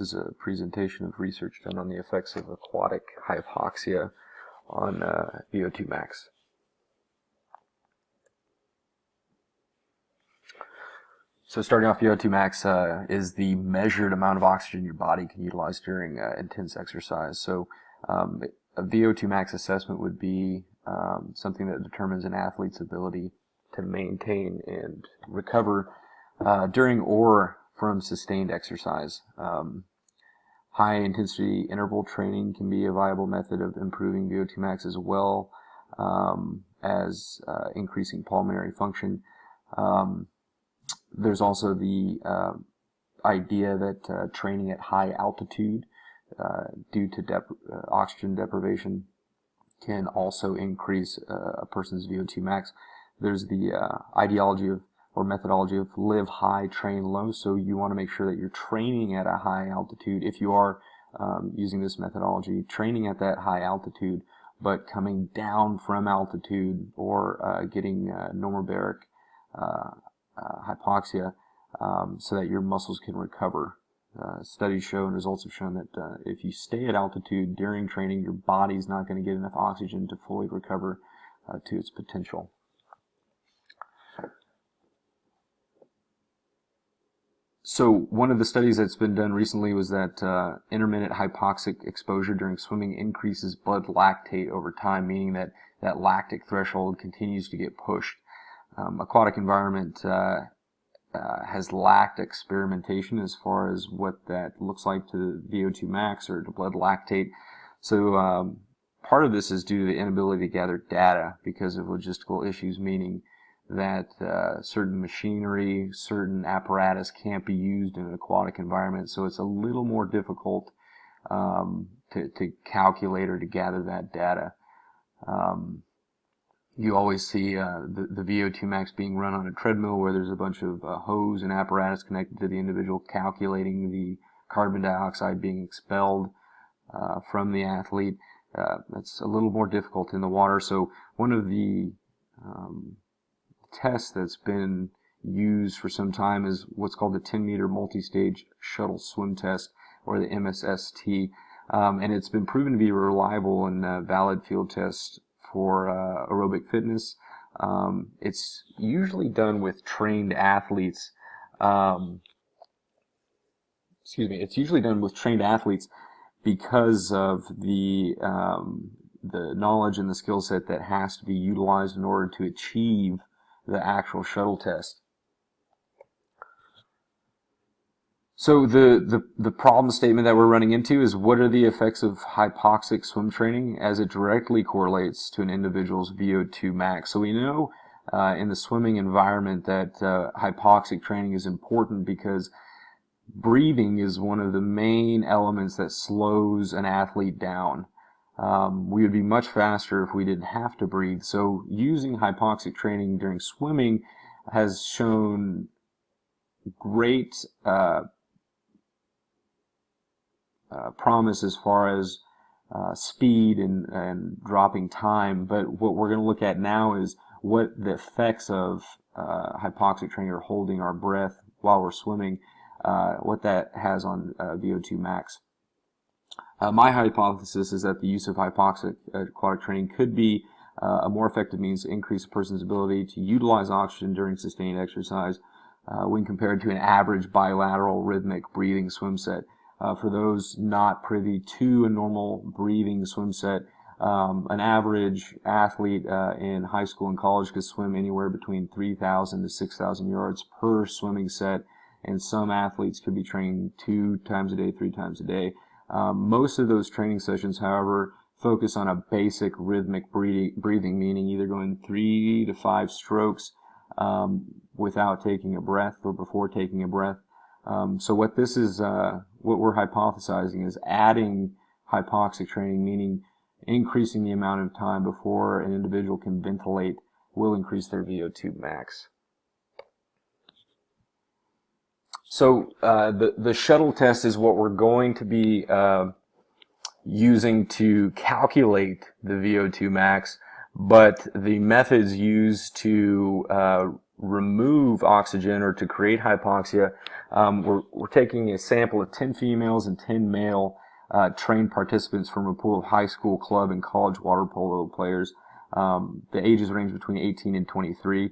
This is a presentation of research done on the effects of aquatic hypoxia on VO2Max. So starting off, VO2Max is the measured amount of oxygen your body can utilize during intense exercise. So a VO2Max assessment would be something that determines an athlete's ability to maintain and recover during or from sustained exercise. High intensity interval training can be a viable method of improving VO2Max as well as increasing pulmonary function. There's also the idea that training at high altitude due to oxygen deprivation can also increase a person's VO2Max. There's the ideology of or methodology of live high, train low. So you want to make sure that you're training at a high altitude. If you are using this methodology, training at that high altitude, but coming down from altitude or getting normobaric hypoxia so that your muscles can recover. Studies show and results have shown that if you stay at altitude during training, your body's not going to get enough oxygen to fully recover to its potential. So one of the studies that's been done recently was that intermittent hypoxic exposure during swimming increases blood lactate over time, meaning that that lactic threshold continues to get pushed. Aquatic environment has lacked experimentation as far as what that looks like to VO2Max or to blood lactate. So part of this is due to the inability to gather data because of logistical issues, meaning that certain machinery, certain apparatus can't be used in an aquatic environment. So it's a little more difficult to calculate or to gather that data. You always see the VO2Max being run on a treadmill where there's a bunch of hose and apparatus connected to the individual calculating the carbon dioxide being expelled from the athlete. That's a little more difficult in the water. So one of the test that's been used for some time is what's called the 10-meter multi-stage shuttle swim test, or the MSST, and it's been proven to be a reliable and valid field test for aerobic fitness. It's usually done with trained athletes. It's usually done with trained athletes because of the knowledge and the skill set that has to be utilized in order to achieve the actual shuttle test. So the problem statement that we're running into is, what are the effects of hypoxic swim training as it directly correlates to an individual's VO2Max? So we know in the swimming environment that hypoxic training is important because breathing is one of the main elements that slows an athlete down. We would be much faster if we didn't have to breathe. So using hypoxic training during swimming has shown great promise as far as speed and dropping time. But what we're going to look at now is what the effects of hypoxic training or holding our breath while we're swimming, what that has on VO2Max. My hypothesis is that the use of hypoxic aquatic training could be a more effective means to increase a person's ability to utilize oxygen during sustained exercise when compared to an average bilateral rhythmic breathing swim set. For those not privy to a normal breathing swim set, an average athlete in high school and college could swim anywhere between 3,000 to 6,000 yards per swimming set, and some athletes could be trained 2 times a day, 3 times a day. Most of those training sessions, however, focus on a basic rhythmic breathing, meaning either going 3 to 5 strokes without taking a breath or before taking a breath. So what this is, what we're hypothesizing is adding hypoxic training, meaning increasing the amount of time before an individual can ventilate, will increase their VO2Max. So the shuttle test is what we're going to be using to calculate the VO2Max, but the methods used to remove oxygen or to create hypoxia, we're taking a sample of 10 females and 10 male trained participants from a pool of high school, club, and college water polo players. The ages range between 18 and 23.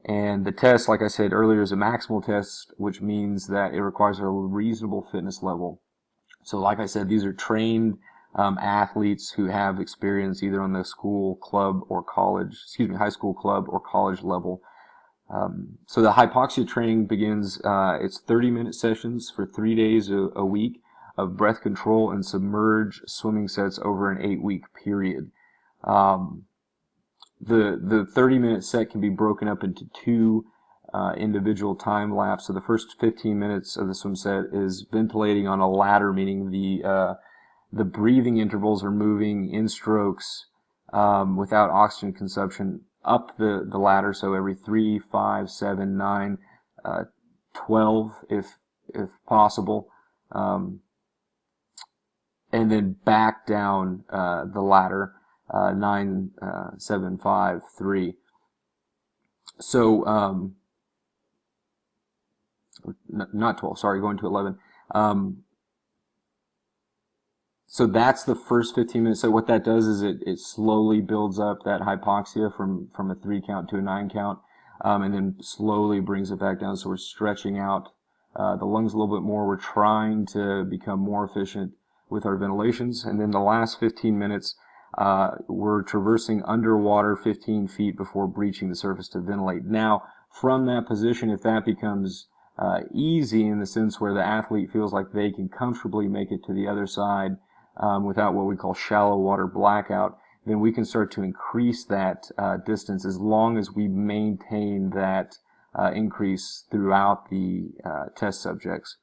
And the test, like I said earlier, is a maximal test, which means that it requires a reasonable fitness level. So like I said, these are trained athletes who have experience either on the school, club, or college, high school, club, or college level. So the hypoxia training begins, it's 30-minute sessions for 3 days a week of breath control and submerged swimming sets over an 8-week period. The 30-minute set can be broken up into two individual time lapse. So the first 15 minutes of the swim set is ventilating on a ladder, meaning the breathing intervals are moving in strokes without oxygen consumption up the ladder. So every 3, 5, 7, 9, 12 if possible, and then back down the ladder. 9, 7, 5, 3. So, not 12, sorry, going to 11. So that's the first 15 minutes. So what that does is it slowly builds up that hypoxia from a 3 count to a 9 count, and then slowly brings it back down. So we're stretching out the lungs a little bit more. We're trying to become more efficient with our ventilations. And then the last 15 minutes, we're traversing underwater 15 feet before breaching the surface to ventilate. Now, from that position, if that becomes easy in the sense where the athlete feels like they can comfortably make it to the other side without what we call shallow water blackout, then we can start to increase that distance as long as we maintain that increase throughout the test subjects.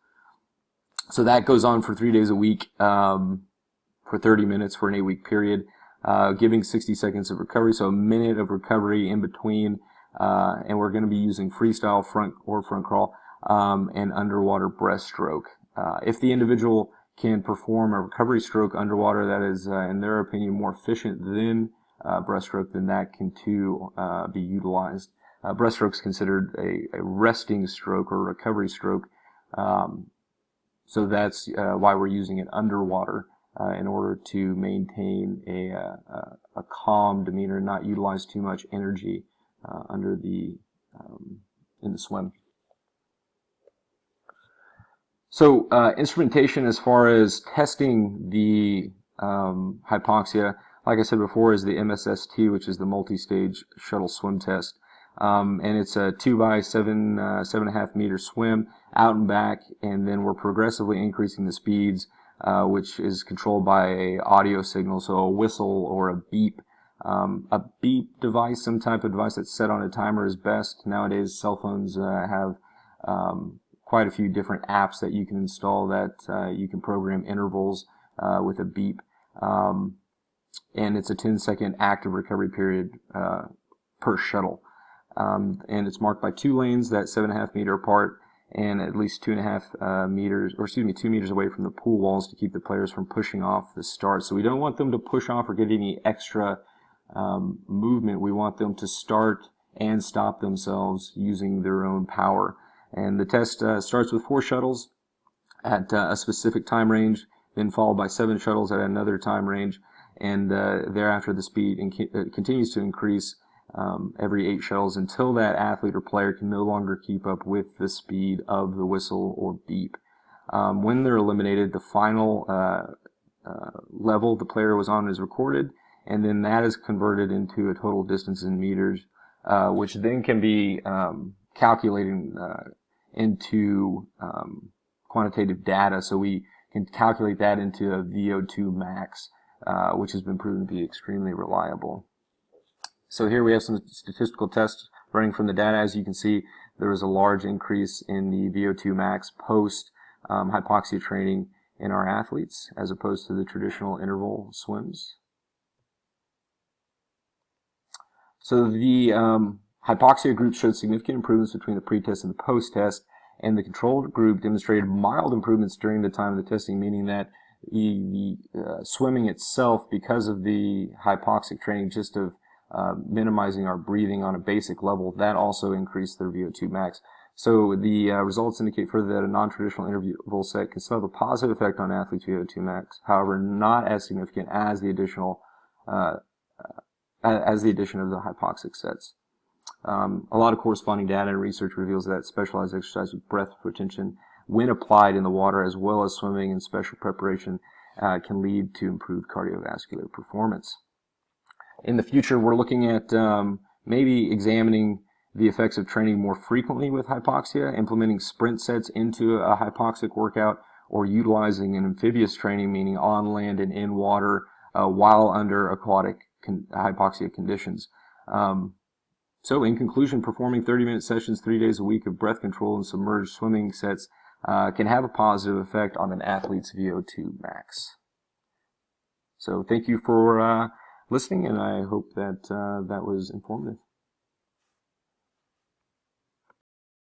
So that goes on for 3 days a week for 30 minutes for an 8-week period. Giving 60 seconds of recovery, so a minute of recovery in between, and we're going to be using freestyle front crawl and underwater breaststroke. If the individual can perform a recovery stroke underwater that is, in their opinion, more efficient than breaststroke, then that can too be utilized. Breaststroke is considered a resting stroke or recovery stroke, so that's why we're using it underwater. In order to maintain a calm demeanor and not utilize too much energy in the swim. So instrumentation as far as testing the hypoxia, like I said before, is the MSST, which is the multi-stage shuttle swim test. And it's a 2 by 7.5 meter swim out and back, and then we're progressively increasing the speeds, which is controlled by a audio signal, so a whistle or a beep. A beep device, some type of device that's set on a timer, is best. Nowadays, cell phones have quite a few different apps that you can install that you can program intervals with a beep. And it's a 10-second active recovery period per shuttle. And it's marked by 2 lanes that 7.5 meter apart, and at least 2.5 meters, or 2 meters away from the pool walls to keep the players from pushing off the start. So we don't want them to push off or get any extra movement. We want them to start and stop themselves using their own power. And the test starts with 4 shuttles at a specific time range, then followed by 7 shuttles at another time range, and thereafter the speed continues to increase every 8 shuttles until that athlete or player can no longer keep up with the speed of the whistle or beep. When they're eliminated, the final level the player was on is recorded, and then that is converted into a total distance in meters, which then can be calculated into quantitative data. So we can calculate that into a VO2Max, which has been proven to be extremely reliable. So here we have some statistical tests running from the data. As you can see, there was a large increase in the VO2Max post hypoxia training in our athletes as opposed to the traditional interval swims. So the hypoxia group showed significant improvements between the pre-test and the post-test, and the control group demonstrated mild improvements during the time of the testing, meaning that the swimming itself, because of the hypoxic training just of minimizing our breathing on a basic level, that also increased their VO2 max. So the results indicate further that a non-traditional interval set can still have a positive effect on athletes' VO2 max, however, not as significant as the additional as the addition of the hypoxic sets. A lot of corresponding data and research reveals that specialized exercise with breath retention, when applied in the water as well as swimming and special preparation, can lead to improved cardiovascular performance. In the future, we're looking at maybe examining the effects of training more frequently with hypoxia, implementing sprint sets into a hypoxic workout, or utilizing an amphibious training, meaning on land and in water while under aquatic hypoxia conditions. So in conclusion, performing 30-minute sessions 3 days a week of breath control and submerged swimming sets can have a positive effect on an athlete's VO2 max. So thank you for listening, and I hope that that was informative.